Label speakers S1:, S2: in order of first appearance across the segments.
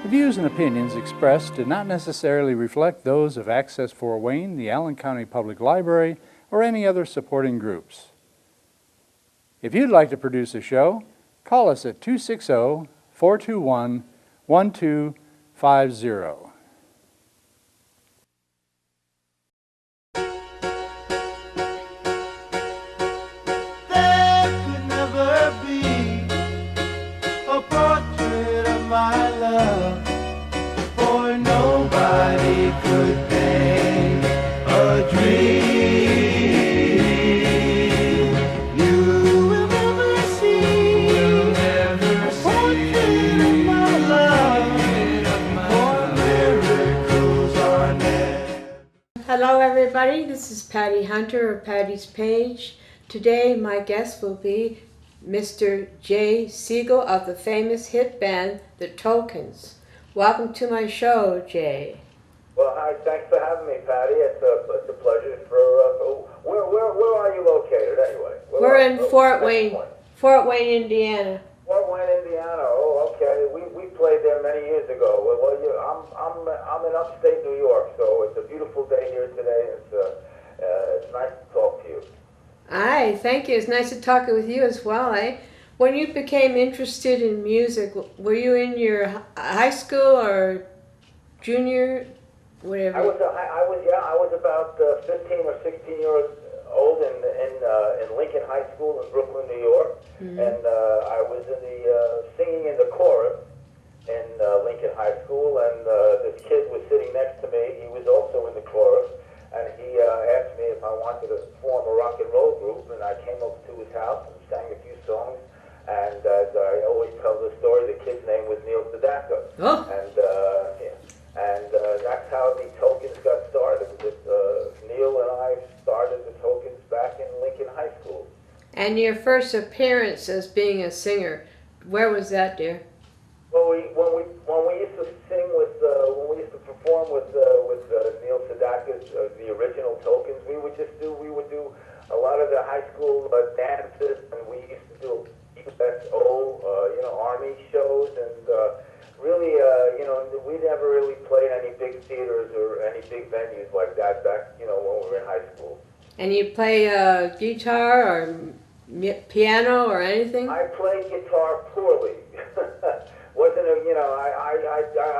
S1: The views and opinions expressed do not necessarily reflect those of Access Fort Wayne, the Allen County Public Library, or any other supporting groups. If you'd like to produce a show, call us at 260-421-1250.
S2: Hello everybody, this is Patty Hunter of Patty's Page. Today my guest will be Mr. Jay Siegel of the famous hit band, The Tokens. Welcome to my show, Jay.
S3: Well, hi, thanks for having me, Patty. It's a pleasure. Where are you located anyway?
S2: We're in Fort Wayne, Indiana.
S3: Fort Wayne, Indiana. Oh, okay. We played there many years ago. Well, I'm in upstate New York, so it's a beautiful day here today. It's nice to talk to you.
S2: Aye, thank you. It's nice to talk with you as well, eh? When you became interested in music, were you in your high school or junior, whatever?
S3: I was about 15 or 16 years old in Lincoln High School in Brooklyn, New York, and I was in the singing in the chorus in Lincoln High School, and this kid was sitting next to me. He was also in the chorus, and he asked me if I wanted to form a rock and roll group, and I came over to his house and sang a few songs. And as I always tell the story, the kid's name was Neil Sedaka.
S2: Oh.
S3: And that's how the Tokens got started. Neil and I started the Tokens back in Lincoln High School.
S2: And your first appearance as being a singer, where was that, dear?
S3: Well, when we used to sing when we used to perform with Neil Sedaka's the original Tokens, we would do a lot of the high school dances, and we used to do USO, Army shows, and really, we never really played any big theaters or any big venues like that back, when we were in high school.
S2: And you play guitar or piano or anything?
S3: I played guitar poorly.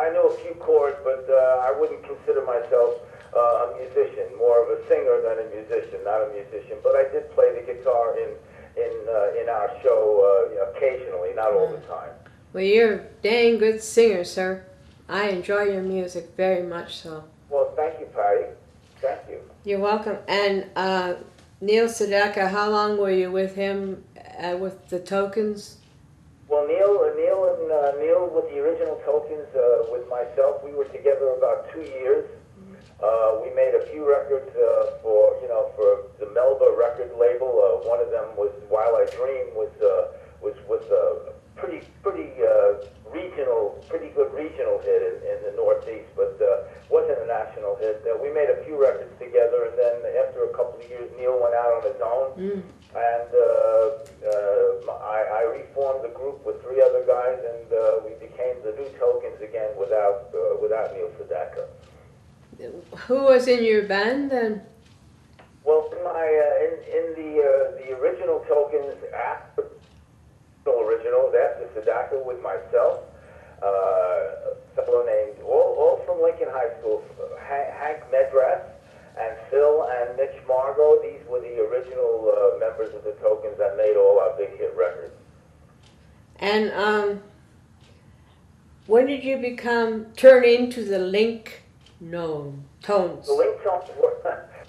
S3: I knew a few chords, but I wouldn't consider myself a musician, more of a singer than a musician, not a musician. But I did play the guitar in our show occasionally, not all the time.
S2: Well, you're a dang good singer, sir. I enjoy your music very much so.
S3: Well, thank you, Patty. Thank you.
S2: You're welcome. And Neil Sedaka, how long were you with him with the Tokens?
S3: Well, Neil with the original Tokens, with myself, we were together about 2 years. We made a few records for the Melba record label. One of them was While I Dream, was a pretty good regional hit in the Northeast, but wasn't a national hit. We made a few records together, and then after a couple of years, Neil went out on his own, and I reformed the group with 3 other guys, and we became the New Tokens again without Neil Sedaka.
S2: Who was in your band then?
S3: Well, in the original Tokens, after Sedaka with myself, a fellow named, all from Lincoln High School, Hank Medras and Phil and Mitch Margot. These were the original members of the Tokens that made all our big hit records.
S2: And when did you turn into the Link Tones?
S3: The Link Tones were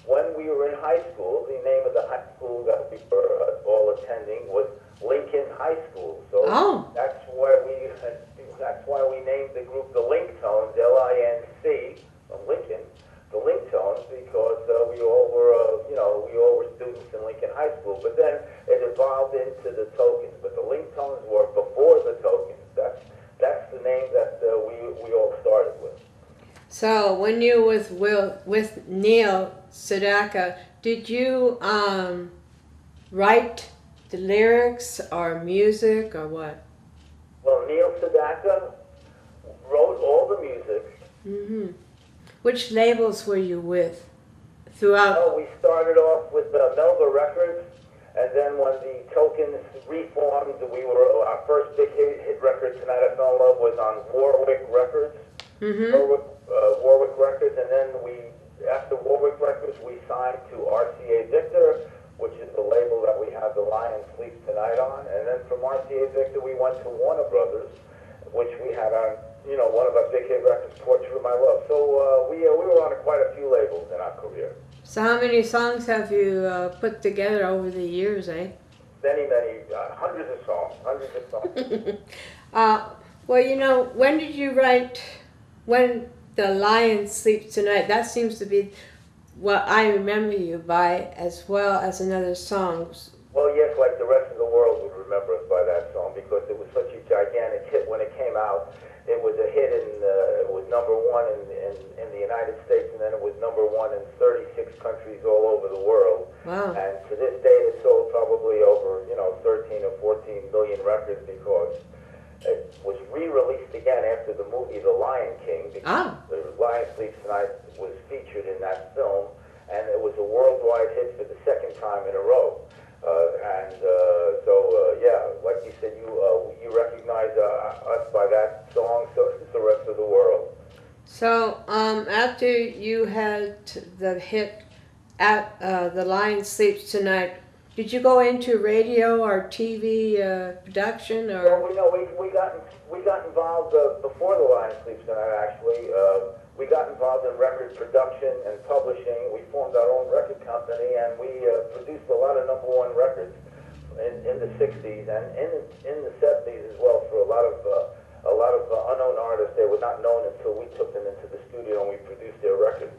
S3: when we were in high school. The name of the high school that we were all attending was Lincoln High School. So that's why we named the group the Link Tones, L-I-N-C, from Lincoln, the Link Tones, because we all were students in Lincoln High School. But then it evolved into the Tokens. But the Link Tones were before the Tokens. That's the name that we all started with.
S2: So when you were with Neil Sedaka, did you write the lyrics or music or what?
S3: Well, Neil Sedaka wrote all the music.
S2: Mm-hmm. Which labels were you with throughout?
S3: Oh, we started off with Melba Records, and then when the Tokens reformed, our first big hit record, Tonight I Fell in Love, was on Warwick Records.
S2: Mm-hmm.
S3: Warwick Records, and then after Warwick Records, we signed to RCA Victor, which is the label that we have The Lion Sleeps Tonight on, and then from RCA Victor we went to Warner Brothers, which we had on, one of our big hit records, Portrait of My Love. So we were on quite a few labels in our career.
S2: So how many songs have you put together over the years, eh?
S3: Many, hundreds of songs.
S2: Well, when did you write When the Lion Sleeps Tonight? That seems to be what I remember you by, as well as another song.
S3: Well, yes, like the rest of the world would remember us by that song because it was such a gigantic hit when it came out. It was a hit it was number one in the United States, and then it was number one in 36 countries all over the world. Wow. And to this day, it sold probably over, 13 or 14 million records because it was re-released again after the movie The Lion King, because The Lion Sleeps Tonight was featured in that film, and it was a worldwide hit for the second time in a row. Like you said, you recognize us by that song, so does the rest of the world.
S2: So after you had the hit at The Lion Sleeps Tonight, did you go into radio or TV production? Or?
S3: Well, we got involved before The Lion Sleeps Tonight. Actually, we got involved in record production and publishing. We formed our own record company, and we produced a lot of #1 records in the '60s and in the '70s as well for a lot of unknown artists. They were not known until we took them into the studio and we produced their records.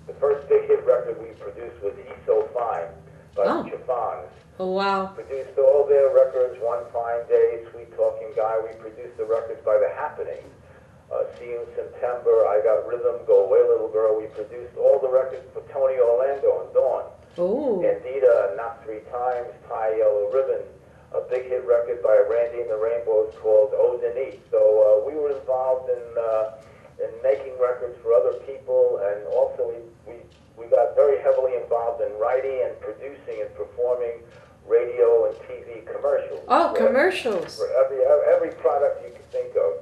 S3: The first big hit record we produced was "He's So Fine" by the Chiffons.
S2: Oh, wow.
S3: Produced all their records, One Fine Day, Sweet Talking Guy. We produced the records by The Happenings. See You in September, I Got Rhythm, Go Away Little Girl. We produced all the records for Tony Orlando and Dawn.
S2: Oh.
S3: Candida, Not Three Times, Tie Yellow Ribbon, a big hit record by Randy and the Rainbows called Oh Denise. So we were involved in making records for other people, and also we got very heavily involved in writing and producing and performing radio and TV commercials.
S2: Oh, commercials!
S3: For every product you could think of,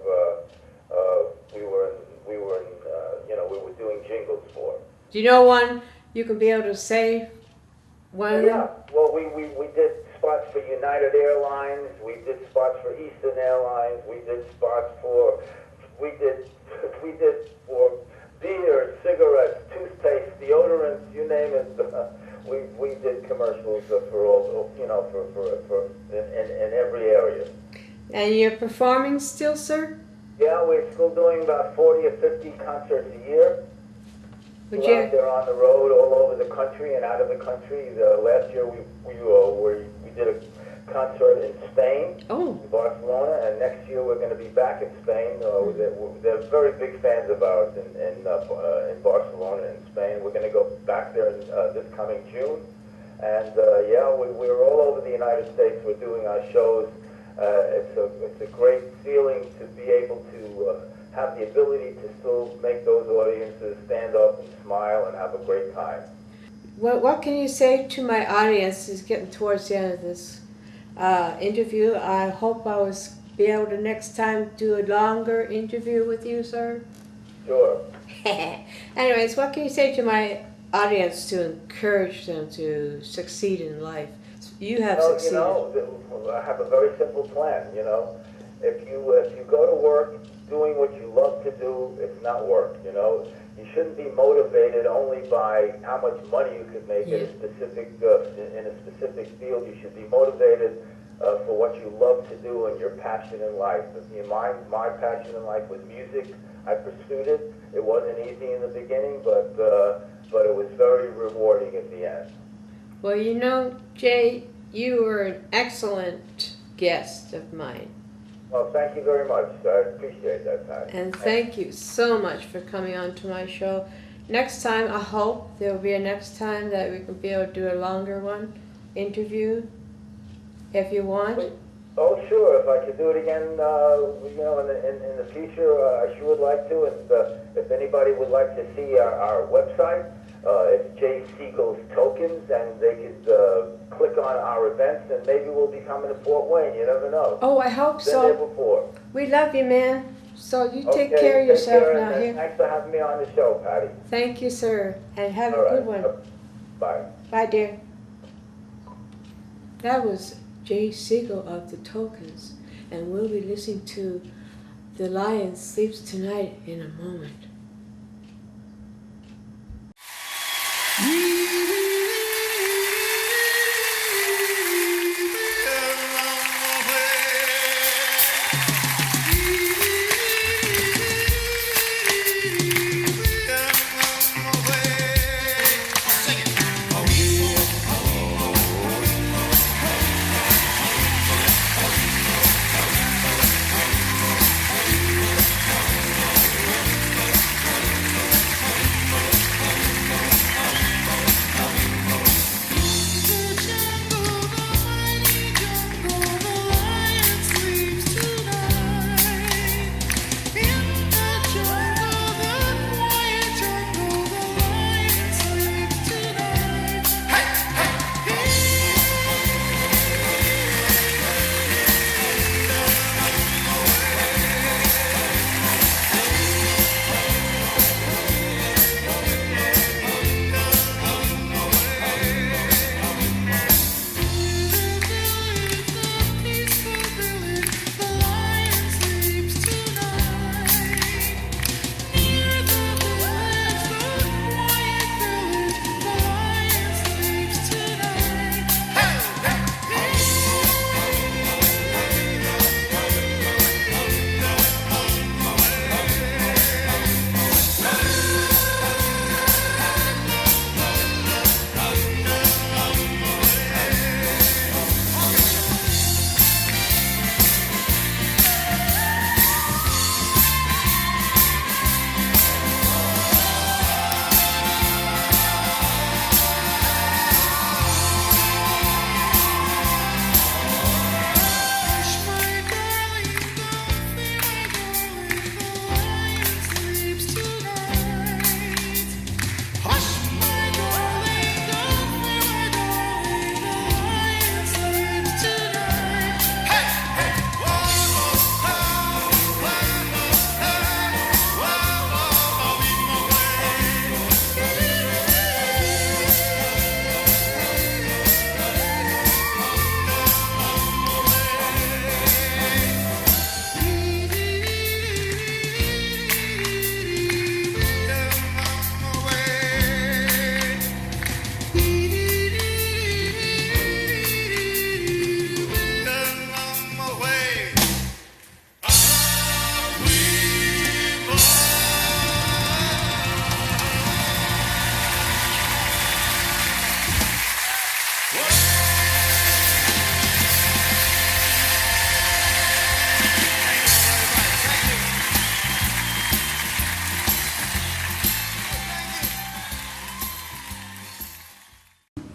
S3: we were doing jingles for.
S2: Do you know one you can be able to say? One of them?
S3: Yeah. Well, we did spots for United Airlines. We did spots for Eastern Airlines. We did spots for beer, cigarettes, toothpaste, deodorants, you name it. We did commercials for all, in every area.
S2: And you're performing still, sir?
S3: Yeah, we're still doing about 40 or 50 concerts a year. We're out there on the road all over the country and out of the country. Last year we did a concert in Spain, in Barcelona, and next year we're going to be back in Spain. They're very big fans of ours in Barcelona and Spain. We're going to go back there this coming June. And we're all over the United States. We're doing our shows. It's a great feeling to be able to have the ability to still make those audiences stand up and smile and have a great time.
S2: What can you say to my audience? Is getting towards the end of this interview. I hope I will be able to next time do a longer interview with you, sir.
S3: Sure.
S2: Anyways, what can you say to my audience to encourage them to succeed in life? You have succeeded.
S3: I have a very simple plan. If you go to work doing what you love to do, it's not work. You shouldn't be motivated only by how much money you could make in a specific field. You should be motivated for what you love to do and your passion in life. My passion in life was music. I pursued it. It wasn't easy in the beginning, but it was very rewarding at the end.
S2: Well, Jay, you were an excellent guest of mine.
S3: Well, thank you very much. I appreciate that, Pat.
S2: And thank you so much for coming on to my show. Next time, I hope there will be a next time that we can be able to do a longer interview, if you want.
S3: Oh, sure. If I could do it again, in the future, I sure would like to. And if anybody would like to see our website, it's Jay Siegel's Tokens, and they could click on our events, and maybe we'll be coming to Fort Wayne. You never know.
S2: Oh, I hope
S3: Been there
S2: so.
S3: before.
S2: We love you, man. So you take
S3: Okay,
S2: care of yourself
S3: care,
S2: now
S3: and
S2: here.
S3: thanks for having me on the show, Patty.
S2: Thank you, sir. And have
S3: All
S2: a good
S3: right.
S2: one.
S3: Bye.
S2: Bye, dear. That was Jay Siegel of the Tokens, and we'll be listening to The Lion Sleeps Tonight in a moment.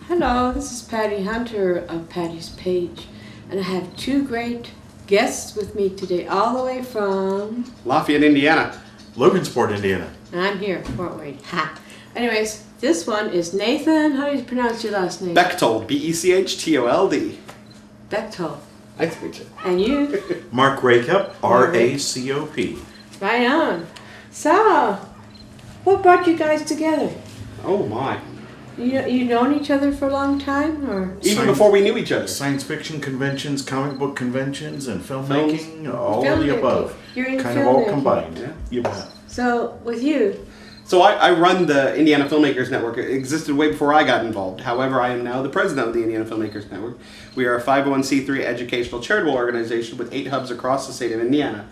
S2: Hello, this is Patty Hunter of Patty's Page, and I have two great guests with me today, all the way from
S4: Lafayette, Indiana.
S5: Logansport, Indiana.
S2: And I'm here, Fort Wayne. Ha! Anyways, this one is Nathan. How do you pronounce your last name?
S4: Bechtold, Bechtold.
S2: Bechtold.
S4: Nice to meet you.
S2: And you?
S5: Mark Racop, R-A-C-O-P.
S2: Right on. So, what brought you guys together?
S4: Oh my.
S2: You known each other for a long time, or?
S4: Even before we knew each other.
S5: Science fiction conventions, comic book conventions, and filmmaking, all of the
S2: Filmmaking.
S5: above.
S2: You're in
S5: kind of all
S2: filmmaking.
S5: combined.
S4: Yeah.
S5: You bet.
S2: So, with you?
S4: So I run the Indiana Filmmakers Network. It existed way before I got involved. However, I am now the president of the Indiana Filmmakers Network. We are a 501c3 educational charitable organization with 8 hubs across the state of Indiana.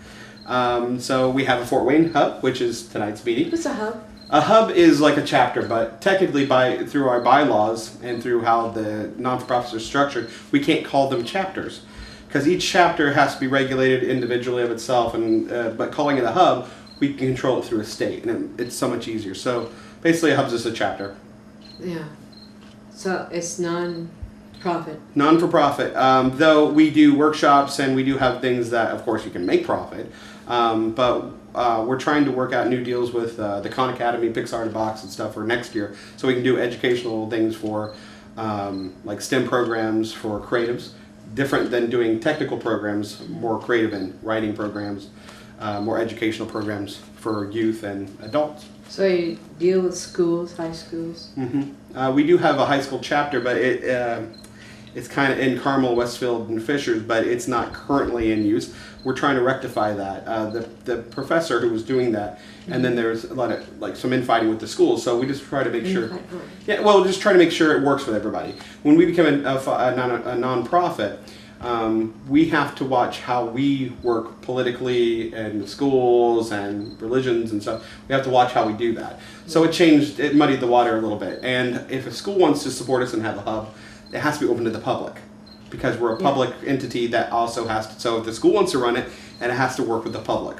S4: So we have a Fort Wayne hub, which is tonight's meeting.
S2: What's a hub?
S4: A hub is like a chapter, but technically through our bylaws and through how the non-for-profits are structured, we can't call them chapters. Because each chapter has to be regulated individually of itself, and but calling it a hub, we can control it through a state, and it's so much easier. So basically a hub's just a chapter.
S2: Yeah. So it's Profit.
S4: Non-for-profit. Though we do workshops and we do have things that, of course, you can make profit. But we're trying to work out new deals with the Khan Academy, Pixar in a Box and stuff for next year. So we can do educational things for like STEM programs for creatives. Different than doing technical programs, more creative and writing programs, more educational programs for youth and adults.
S2: So you deal with schools, high schools?
S4: Mm-hmm. We do have a high school chapter, but it's kind of in Carmel, Westfield, and Fishers, but it's not currently in use. We're trying to rectify that. The professor who was doing that, and then there's a lot of like some infighting with the schools. So we just try to make sure. Yeah, well, just try to make sure it works with everybody. When we become a nonprofit, we have to watch how we work politically and schools and religions and stuff. We have to watch how we do that. So it muddied the water a little bit. And if a school wants to support us and have a hub, it has to be open to the public, because we're a public entity that also has to. So if the school wants to run it, and it has to work with the public.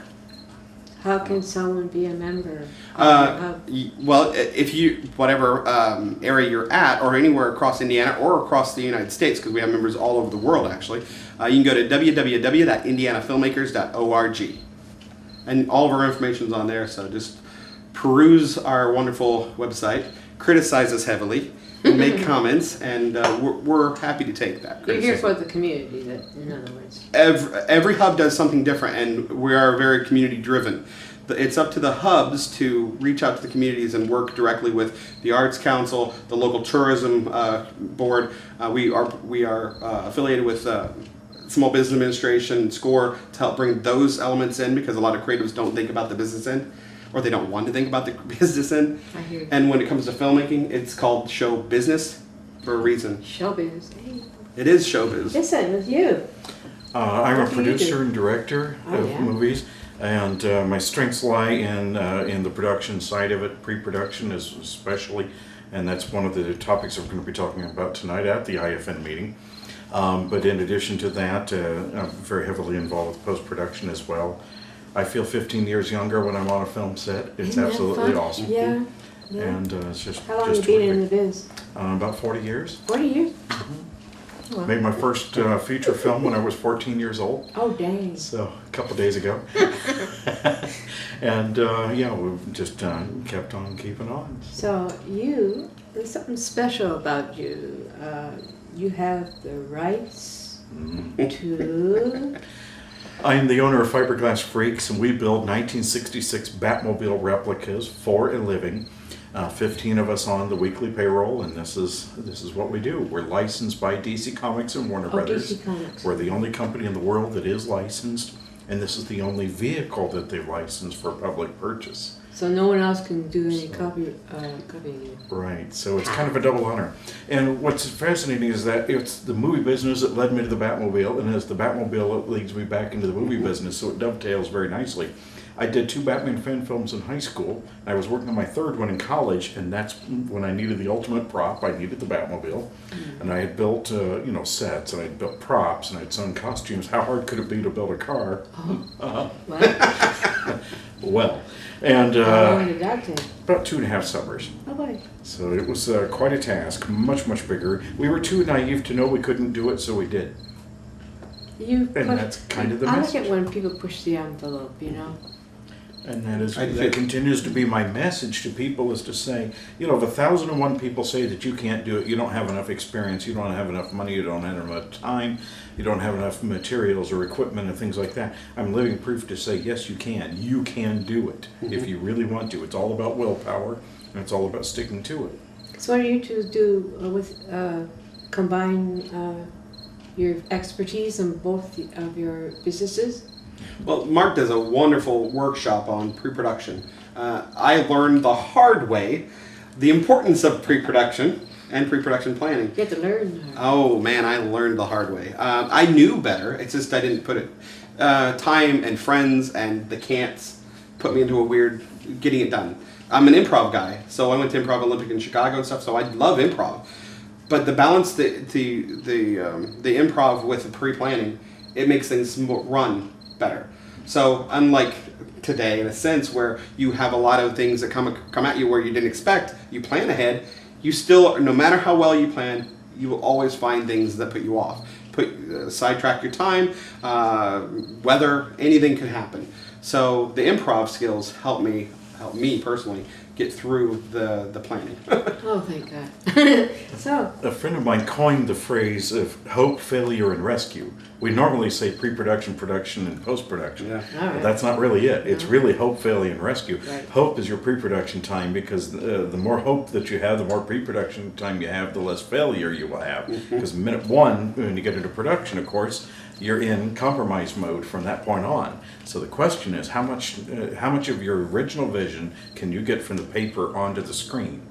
S2: How can someone be a member of
S4: well, if you, whatever area you're at, or anywhere across Indiana or across the United States, because we have members all over the world actually, you can go to www.indianafilmmakers.org. And all of our information is on there, so just peruse our wonderful website, criticize us heavily, and make comments, and we're happy to take that
S2: criticism. You're here for the community, in other words.
S4: Every hub does something different, and we are very community driven. It's up to the hubs to reach out to the communities and work directly with the Arts Council, the local tourism board. We are affiliated with Small Business Administration, SCORE, to help bring those elements in, because a lot of creatives don't think about the business end, or they don't want to think about the business end.
S2: I hear you.
S4: And when it comes to filmmaking, it's called show business for a reason.
S2: Show biz. Hey.
S4: It is show biz.
S2: Listen, with you.
S5: I'm a producer and director of movies, and my strengths lie in the production side of it, pre-production especially, and that's one of the topics we're going to be talking about tonight at the IFN meeting. But in addition to that, I'm very heavily involved with post-production as well. I feel 15 years younger when I'm on a film set. It's absolutely awesome.
S2: Yeah.
S5: And it's just
S2: How long have you been in the biz?
S5: About 40 years.
S2: 40 years?
S5: Mm-hmm.
S2: Oh, wow.
S5: Made my first feature film when I was 14 years old.
S2: Oh, dang.
S5: So, a couple days ago. And, we've just kept on keeping on.
S2: So, there's something special about you. You have the rights to...
S5: I am the owner of Fiberglass Freaks, and we build 1966 Batmobile replicas for a living. 15 of us on the weekly payroll, and this is what we do. We're licensed by DC Comics and Warner Brothers.
S2: DC Comics.
S5: We're the only company in the world that is licensed, and this is the only vehicle that they've licensed for public purchase.
S2: So no one else can do any copying you.
S5: Right, so it's kind of a double honor. And what's fascinating is that it's the movie business that led me to the Batmobile, and it's the Batmobile that leads me back into the movie business, so it dovetails very nicely. I did 2 Batman fan films in high school. I was working on my 3rd one in college, and that's when I needed the ultimate prop. I needed the Batmobile. And I had built, sets, and I had built props, and I had sewn costumes. How hard could it be to build a car?
S2: What?
S5: Well, and
S2: how long did that take?
S5: About 2.5 summers.
S2: Oh, boy.
S5: So it was quite a task, much, much bigger. We were too naive to know we couldn't do it, so we did. That's kind of the message.
S2: I like it when people push the envelope,
S5: And that continues to be my message to people, is to say, if 1,001 people say that you can't do it, you don't have enough experience, you don't have enough money, you don't have enough time, you don't have enough materials or equipment and things like that. I'm living proof to say, yes, you can. You can do it if you really want to. It's all about willpower, and it's all about sticking to it.
S2: So what do you two do with combine your expertise in both of your businesses?
S4: Well, Mark does a wonderful workshop on pre-production. I learned the hard way the importance of pre-production and pre-production planning.
S2: You have to learn.
S4: Oh man, I learned the hard way. I knew better, it's just I didn't put it. Time and friends and the can'ts put me into a weird getting it done. I'm an improv guy, so I went to Improv Olympic in Chicago and stuff, so I love improv. But the balance, the improv with the pre-planning, it makes things run better. So unlike today, in a sense, where you have a lot of things that come at you where you didn't expect, you plan ahead, you still, no matter how well you plan, you will always find things that put you off. Sidetrack your time, weather, anything can happen. So the improv skills help me personally get through the planning.
S2: Oh, thank God. So,
S5: a friend of mine coined the phrase of hope, failure, and rescue. We normally say pre-production, production, and post-production.
S4: Yeah.
S2: all
S5: But
S2: right.
S5: that's not really it. It's really hope, failure, and rescue.
S2: Right.
S5: Hope is your pre-production time because the more hope that you have, the more pre-production time you have, the less failure you will have. Because minute one, when you get into production, of course, you're in compromise mode from that point on. So the question is, how much of your original vision can you get from the paper onto the screen?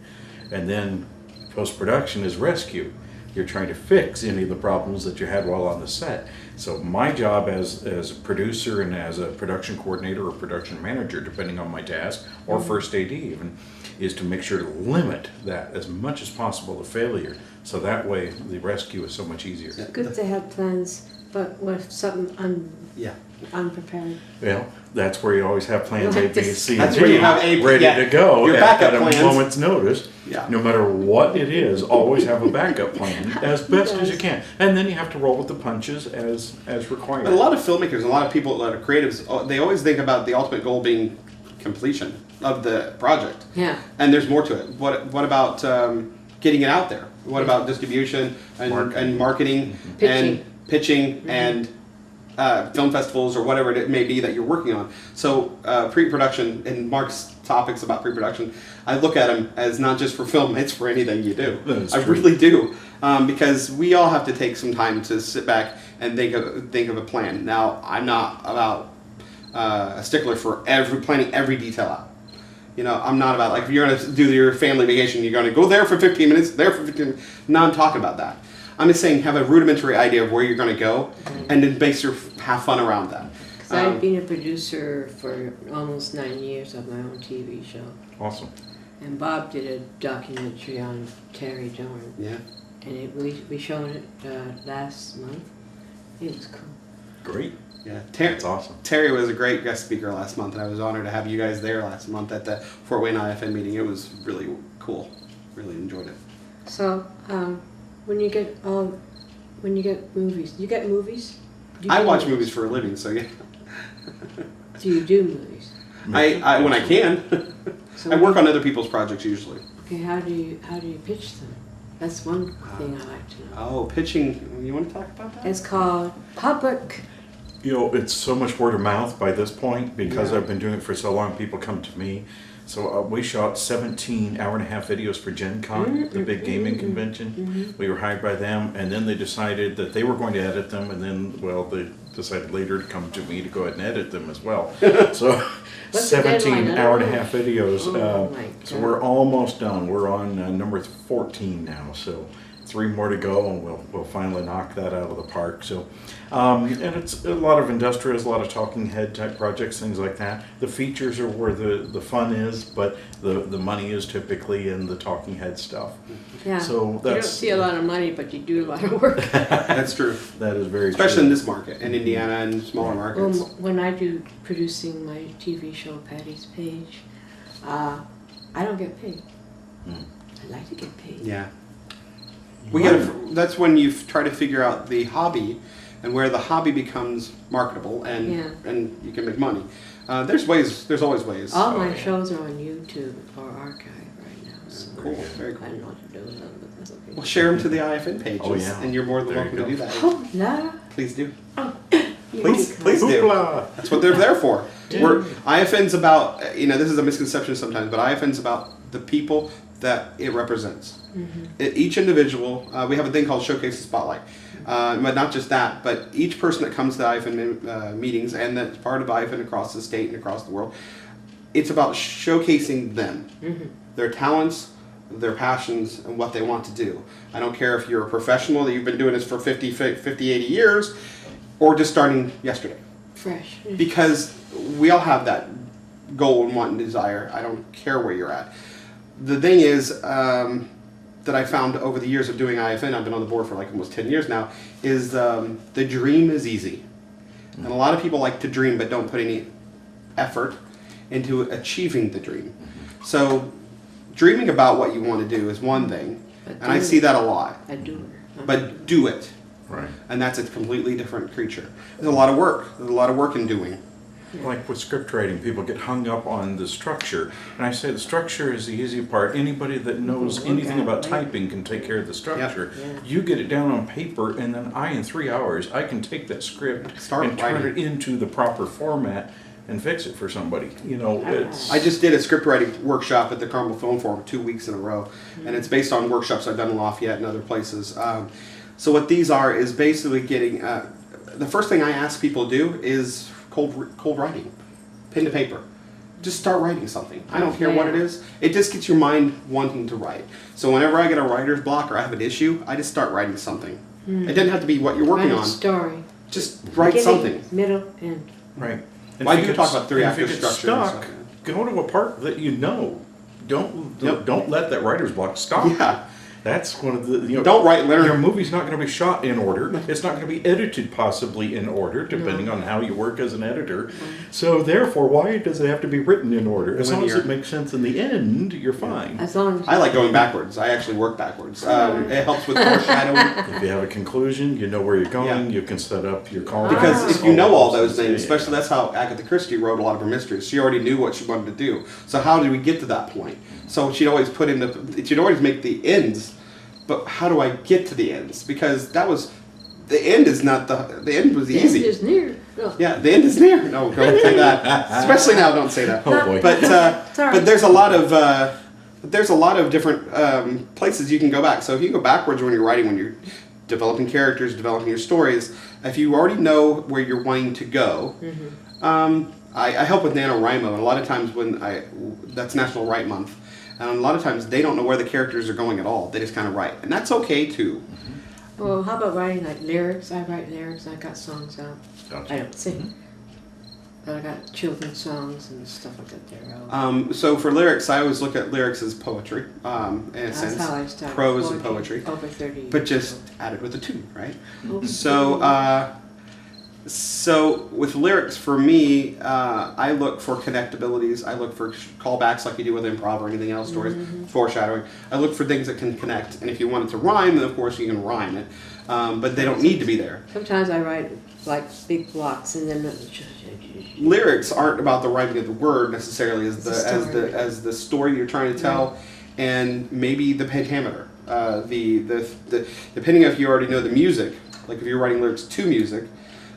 S5: And then post-production is rescue. You're trying to fix any of the problems that you had while on the set. So my job as a producer and as a production coordinator or production manager, depending on my task, or first AD even, is to make sure to limit that as much as possible to failure. So that way the rescue is so much easier.
S2: Good to have plans, but with something
S4: Yeah.
S2: unprepared.
S5: Well, that's where you always have plans A,
S2: Like
S5: B,
S2: this-
S5: C,
S4: That's
S5: and
S4: where
S5: D
S4: you have A,
S5: ready
S4: yeah,
S5: to go
S4: your
S5: at
S4: backup
S5: a
S4: plans.
S5: moment's notice.
S4: Yeah.
S5: No matter what it is, always have a backup plan as best as you
S2: Yes.
S5: can. And then you have to roll with the punches as required.
S4: But a lot of filmmakers, a lot of people, a lot of creatives, they always think about the ultimate goal being completion of the project.
S2: Yeah.
S4: And there's more to it. What about getting it out there? What about distribution and marketing and pitching and film festivals or whatever it may be that you're working on? So pre-production, and Mark's topics about pre-production, I look at them as not just for film, it's for anything you do.
S5: That's
S4: I
S5: true.
S4: really do. Because we all have to take some time to sit back and think of a plan. Now, I'm not about a stickler for planning every detail out. You know, I'm not about, like, if you're going to do your family vacation, you're going to go there for 15 minutes, there for 15 minutes. No, I'm talking about that. I'm just saying have a rudimentary idea of where you're going to go, and then have fun around that.
S2: Because I've been a producer for almost 9 years of my own TV show.
S5: Awesome.
S2: And Bob did a documentary on Terry Dorn.
S4: Yeah.
S2: And we showed it last month. It was cool.
S5: Great.
S4: Yeah.
S5: That's awesome.
S4: Terry was a great guest speaker last month, and I was honored to have you guys there last month at the Fort Wayne IFN meeting. It was really cool. Really enjoyed it.
S2: So, when you get movies, you get movies? Do you
S4: I
S2: do
S4: watch movies for a living, so yeah.
S2: Do you do movies?
S4: I when I can.
S2: So
S4: I work on other people's projects usually.
S2: Okay, how do you pitch them? That's one thing I like to know.
S4: Oh, pitching. You want to talk about that?
S2: It's called public.
S5: You know, it's so much word of mouth by this point because
S4: Yeah.
S5: I've been doing it for so long. People come to me. So we shot 17 hour-and-a-half videos for Gen Con, the big gaming convention. We were hired by them, and then they decided that they were going to edit them, and then, well, they decided later to come to me to go ahead and edit them as well. So
S2: What's the
S5: 17
S2: deadline?
S5: hour-and-a-half videos.
S2: Oh, my
S5: So
S2: God.
S5: we're almost done. We're on number 14 now, so 3 more to go, and we'll finally knock that out of the park. So, and it's a lot of industrials, a lot of talking head type projects, things like that. The features are where the fun is, but the money is typically in the talking head stuff.
S2: Yeah.
S5: So
S2: You don't
S5: that's
S2: see a lot of money, but you do a lot of work.
S4: That's true.
S5: that is very
S4: Especially
S5: true.
S4: in this market, in Indiana and smaller markets.
S2: When I do producing my TV show, Patty's Page, I don't get paid. I'd like to get paid.
S4: Yeah. That's when you try to figure out the hobby and where the hobby becomes marketable and you can make money. There's always ways.
S2: All my shows are on YouTube or archive right now. So
S4: Cool, very
S2: I
S4: cool.
S2: don't know what to do with them, but that's okay.
S4: Well, share them to the IFN pages,
S5: Oh, yeah.
S4: and you're more than
S5: There you
S4: welcome to do
S5: go.
S4: that.
S2: Oh, la.
S4: Please do.
S2: You
S4: Please
S2: really
S4: do.
S5: Hoopla!
S4: That's what they're there for.
S2: Yeah.
S4: IFN's about, this is a misconception sometimes, but IFN's about the people that it represents. Each individual, we have a thing called Showcase the Spotlight. But not just that, but each person that comes to IFN meetings and that's part of IFN across the state and across the world, it's about showcasing them, their talents, their passions, and what they want to do. I don't care if you're a professional, that you've been doing this for 50, 80 years, or just starting yesterday.
S2: fresh.
S4: Because we all have that goal and want and desire. I don't care where you're at. The thing is that I found over the years of doing IFN, I've been on the board for like almost 10 years now, is the dream is easy. And a lot of people like to dream but don't put any effort into achieving the dream. So dreaming about what you want to do is one thing, And I see that a lot.
S2: I do.
S4: But do it.
S5: Right.
S4: And that's a completely different creature. There's a lot of work. There's a lot of work in doing.
S5: Like with script writing, people get hung up on the structure. And I say the structure is the easy part. Anybody that knows anything about typing can take care of the structure.
S2: Yep.
S5: You get it down on paper, and then in 3 hours, I can take that script and turn it into the proper format and fix it for somebody. You know, it's...
S4: I just did a script writing workshop at the Carmel Film Forum 2 weeks in a row. And it's based on workshops I've done in Lafayette and other places. So what these are is basically getting... the first thing I ask people to do is cold writing, pen to paper. Just start writing something. I don't care what it is. It just gets your mind wanting to write. So whenever I get a writer's block or I have an issue, I just start writing something. It doesn't have to be what you're working on.
S2: Story.
S4: Just write something.
S2: Middle, end.
S5: Right.
S4: Well, I do talk about 3-actor structure.
S5: Stuck, go to a part that you know. Don't let that writer's block stop.
S4: Yeah.
S5: That's one of the,
S4: don't write linear.
S5: Your movie's not going to be shot in order. It's not going to be edited possibly in order, depending on how you work as an editor. So therefore, why does it have to be written in order? As long as it makes sense in the end, you're fine.
S2: As long as
S4: I like going backwards. I actually work backwards. It helps with foreshadowing.
S5: If you have a conclusion, you know where you're going. You can set up your call.
S4: Because if you know all those things, especially that's how Agatha Christie wrote a lot of her mysteries. She already knew what she wanted to do. So how did we get to that point? So she'd always she'd always make the ends. But how do I get to the ends? Because the end is not the end was easy.
S2: The end is near. No.
S4: Yeah, the end is near. No, don't say that. Especially now, don't say that.
S5: Oh boy.
S4: But there's a lot of different places you can go back. So if you go backwards when you're writing, when you're developing characters, developing your stories, if you already know where you're wanting to go, I help with NaNoWriMo, and a lot of times that's National Write Month. And a lot of times they don't know where the characters are going at all. They just kind of write. And that's okay too.
S2: Well, how about writing like lyrics? I write lyrics. I got songs out.
S5: Gotcha.
S2: I don't sing. But I got children's songs and stuff like that there.
S4: So for lyrics, I always look at lyrics as poetry, in a sense.
S2: That's how I started.
S4: Prose and poetry.
S2: Over 30 years.
S4: But just added with a tune, right?
S2: Mm-hmm.
S4: So with lyrics, for me, I look for connectabilities. I look for callbacks like you do with improv or anything else, stories, foreshadowing. I look for things that can connect. And if you want it to rhyme, then of course you can rhyme it. But they don't need to be there.
S2: Sometimes I write like big blocks and then
S4: lyrics aren't about the writing of the word necessarily as the story you're trying to tell, and maybe the pentameter. The depending if you already know the music, like if you're writing lyrics to music.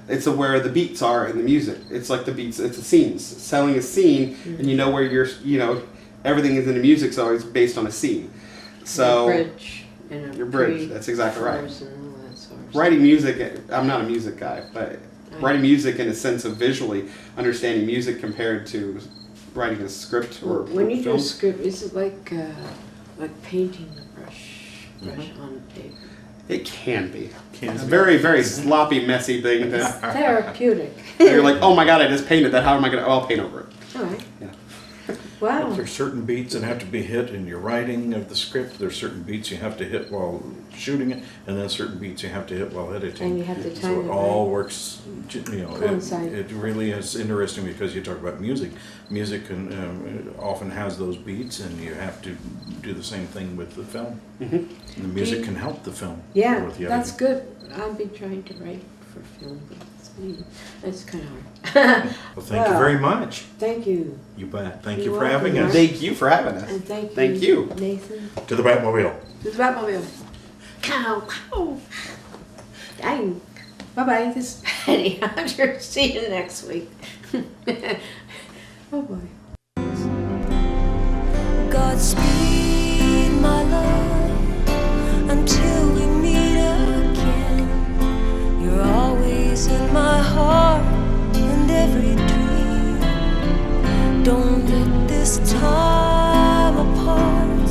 S4: It's where the beats are in the music. It's like the beats, it's the scenes. Selling a scene, and you know where everything is in the music, so it's based on a scene. So, your bridge, that's exactly right. Writing music, I'm not a music guy, but writing music in a sense of visually understanding music compared to writing a script or
S2: when you do a script, is it like painting the brush on paper?
S4: It can be. It's a very, very sloppy, messy thing.
S2: It's therapeutic.
S4: You're like, oh my god, I just painted that. How am I going to... I'll paint over it.
S2: All right.
S4: Yeah.
S2: Wow.
S5: There's certain beats that have to be hit in your writing of the script. There's certain beats you have to hit while shooting it, and then certain beats you have to hit while editing.
S2: And you have to time
S5: so
S2: it
S5: all works,
S2: coincide.
S5: It really is interesting because you talk about music. Music often has those beats, and you have to do the same thing with the film. And the music can help the film.
S2: Yeah,
S5: with the
S2: that's
S5: editing.
S2: good. I've been trying to write for film, but it's kind of hard.
S5: Well, thank you very much.
S2: Thank you.
S5: You bet. Thank
S2: You're
S5: you for having
S2: welcome.
S5: us.
S4: Thank you for having us.
S2: And
S4: thank you,
S2: Nathan.
S5: To the Batmobile.
S2: To the Batmobile. Cow, cow. Dang. Bye-bye. This is Patty Hunter. See you next week. Oh, boy.
S6: Godspeed, my love, until we meet again. You're always in my heart and every dream. Don't let this time apart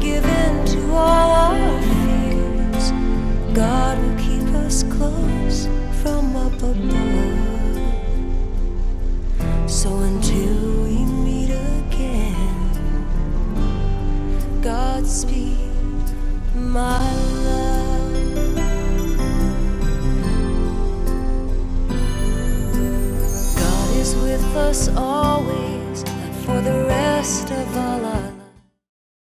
S6: give in to all our fears. God will keep us close from up above. So until we meet again, Godspeed, my love. God is with us always, and for the rest of